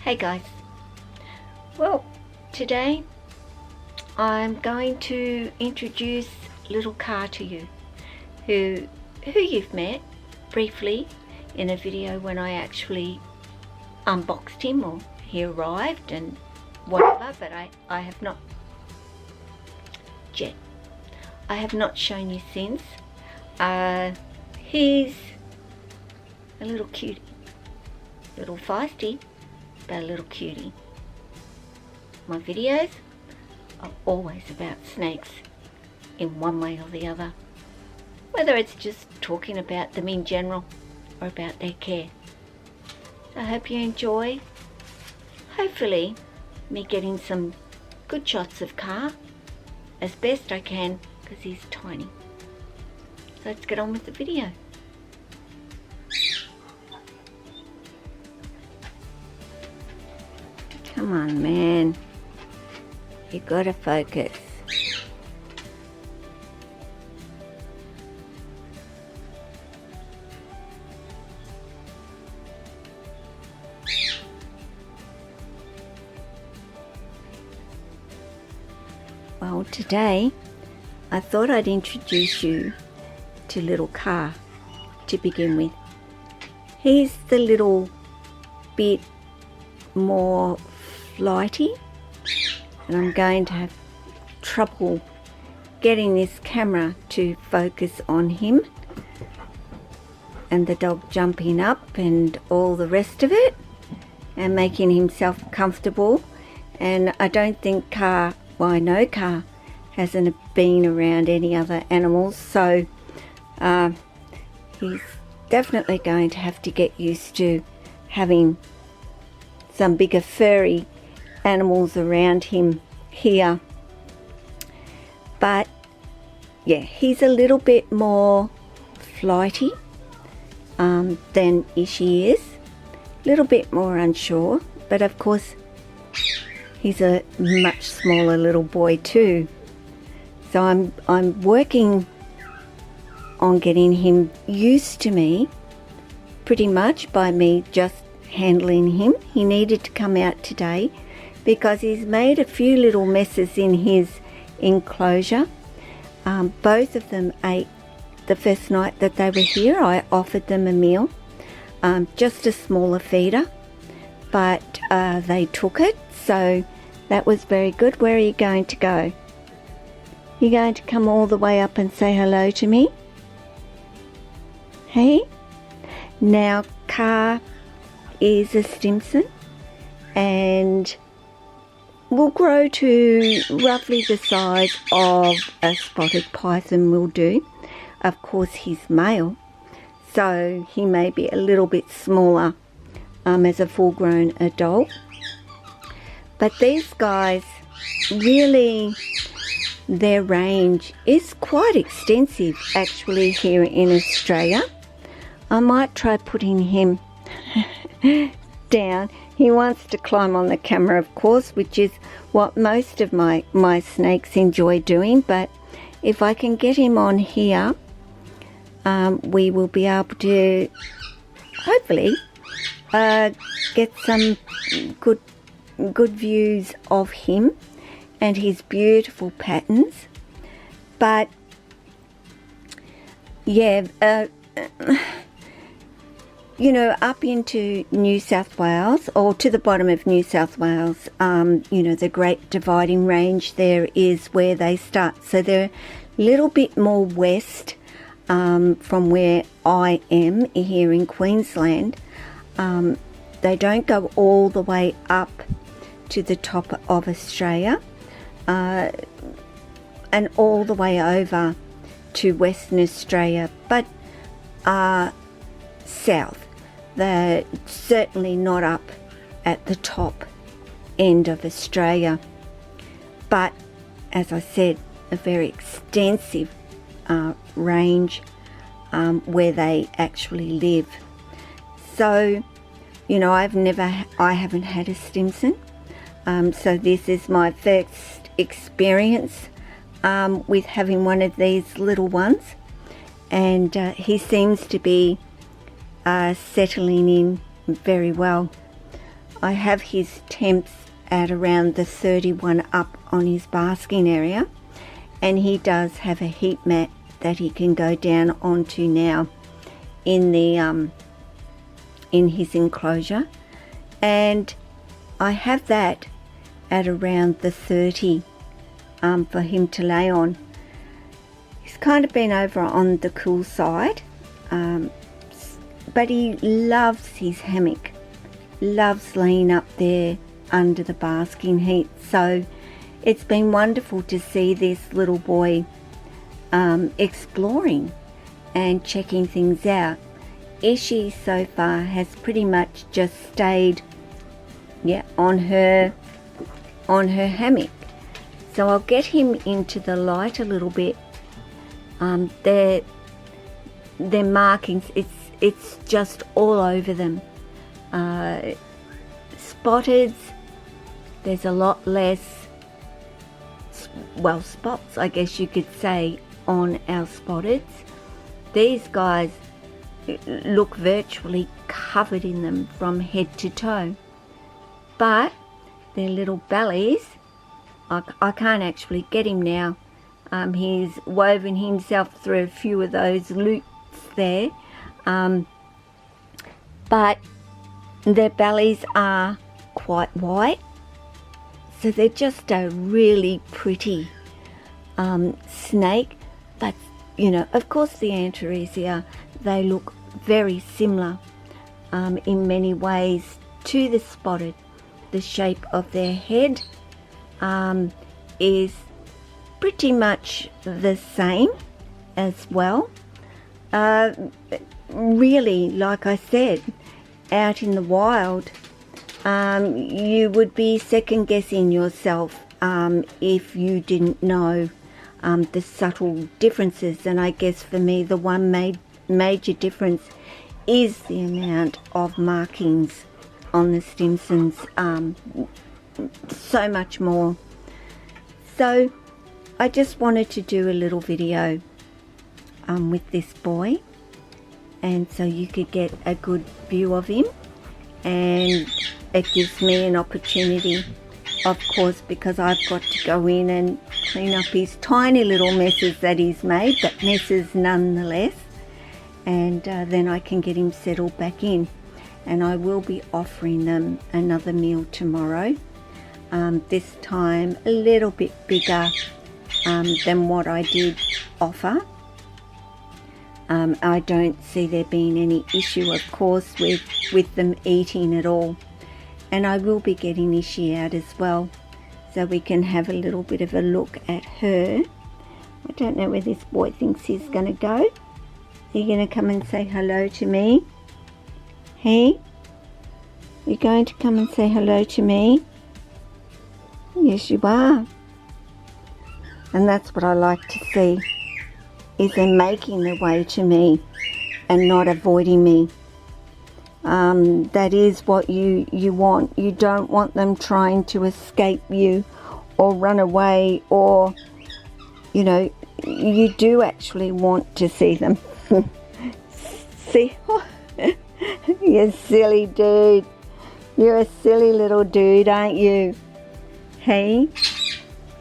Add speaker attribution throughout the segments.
Speaker 1: Hey guys, well today I'm going to introduce little Kaa to you, who you've met briefly in a video when I actually unboxed him, or he arrived and whatever, but I have not yet. I have not shown you since. He's a little cutie, little feisty, but a little cutie. My videos are always about snakes in one way or the other, whether it's just talking about them in general or about their care. So I hope you enjoy, hopefully, me getting some good shots of Kaa as best I can, because he's tiny. So let's get on with the video. Come on, man. You gotta focus. Well, today I thought I'd introduce you to little Kaa to begin with. He's the little bit more flighty, and I'm going to have trouble getting this camera to focus on him and the dog jumping up and all the rest of it and making himself comfortable. And I don't think Kaa, well, I know Kaa hasn't been around any other animals, so he's definitely going to have to get used to having some bigger furry animals around him here. But yeah, he's a little bit more flighty than Ishi is, a little bit more unsure, but of course he's a much smaller little boy too. So I'm working on getting him used to me, pretty much by me just handling him. He needed to come out today because he's made a few little messes in his enclosure. Both of them ate the first night that they were here. I offered them a meal, just a smaller feeder, but they took it, so that was very good. Where are you going to go? You going to come all the way up and say hello to me? Hey? Now Kaa is a Stimson and will grow to roughly the size of a spotted python will do. Of course he's male, so he may be a little bit smaller as a full-grown adult. But these guys, really, their range is quite extensive actually here in Australia. I might try putting him down. He wants to climb on the camera, of course, which is what most of my snakes enjoy doing, but if I can get him on here, we will be able to hopefully get some good views of him and his beautiful patterns. But yeah, you know, up into New South Wales, or to the bottom of New South Wales, you know, the Great Dividing Range there is where they start. So they're a little bit more west from where I am here in Queensland. They don't go all the way up to the top of Australia and all the way over to Western Australia, but south. They're certainly not up at the top end of Australia, but as I said, a very extensive range where they actually live. So, you know, I haven't had a Stimson, so this is my first experience with having one of these little ones, and he seems to be settling in very well. I have his temps at around the 31 up on his basking area, and he does have a heat mat that he can go down onto now in the in his enclosure, and I have that at around the 30 for him to lay on. He's kind of been over on the cool side, but he loves his hammock, loves laying up there under the basking heat. So it's been wonderful to see this little boy exploring and checking things out. Ishi so far has pretty much just stayed on her hammock. So I'll get him into the light a little bit. Their markings, it's just all over them. Spotteds, there's a lot less, well, spots, I guess you could say, on our spotteds. These guys look virtually covered in them from head to toe, but their little bellies, I can't actually get him now. He's woven himself through a few of those loops there, but their bellies are quite white, so they're just a really pretty snake. But you know, of course, the Antaresia, they look very similar in many ways to the spotted. The shape of their head is pretty much the same as well. Really, like I said, out in the wild, you would be second guessing yourself if you didn't know the subtle differences. And I guess for me, the one major difference is the amount of markings on the Stimsons, so much more. So I just wanted to do a little video with this boy, and so you could get a good view of him, and it gives me an opportunity, of course, because I've got to go in and clean up his tiny little messes that he's made, but messes nonetheless, and then I can get him settled back in. And I will be offering them another meal tomorrow, this time a little bit bigger than what I did offer. I don't see there being any issue, of course, with them eating at all. And I will be getting Ishi out as well, so we can have a little bit of a look at her. I don't know where this boy thinks he's going to go. Are you going to come and say hello to me? Hey? You're going to come and say hello to me? Yes, you are. And that's what I like to see, is them making their way to me and not avoiding me. That is what you want. You don't want them trying to escape you or run away, or, you know, you do actually want to see them. See? You silly dude. You're a silly little dude, aren't you? Hey?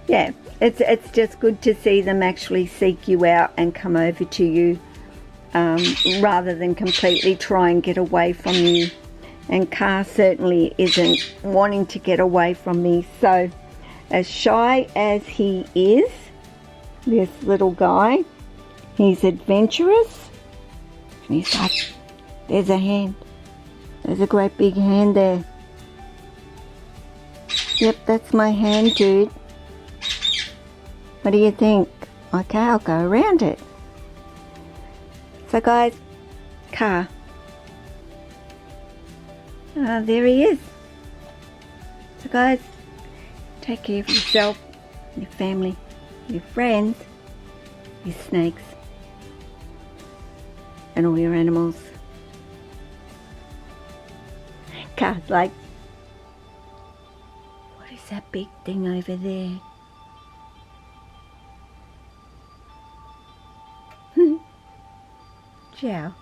Speaker 1: Yeah, it's just good to see them actually seek you out and come over to you, rather than completely try and get away from you. And Kaa certainly isn't wanting to get away from me. So, as shy as he is, this little guy, he's adventurous. And he's like, there's a hand. There's a great big hand there. Yep, that's my hand, dude. What do you think? Okay, I'll go around it. So guys, Kaa. There he is. So guys, take care of yourself, your family, your friends, your snakes, and all your animals. Kaa's like, what is that big thing over there? Ciao.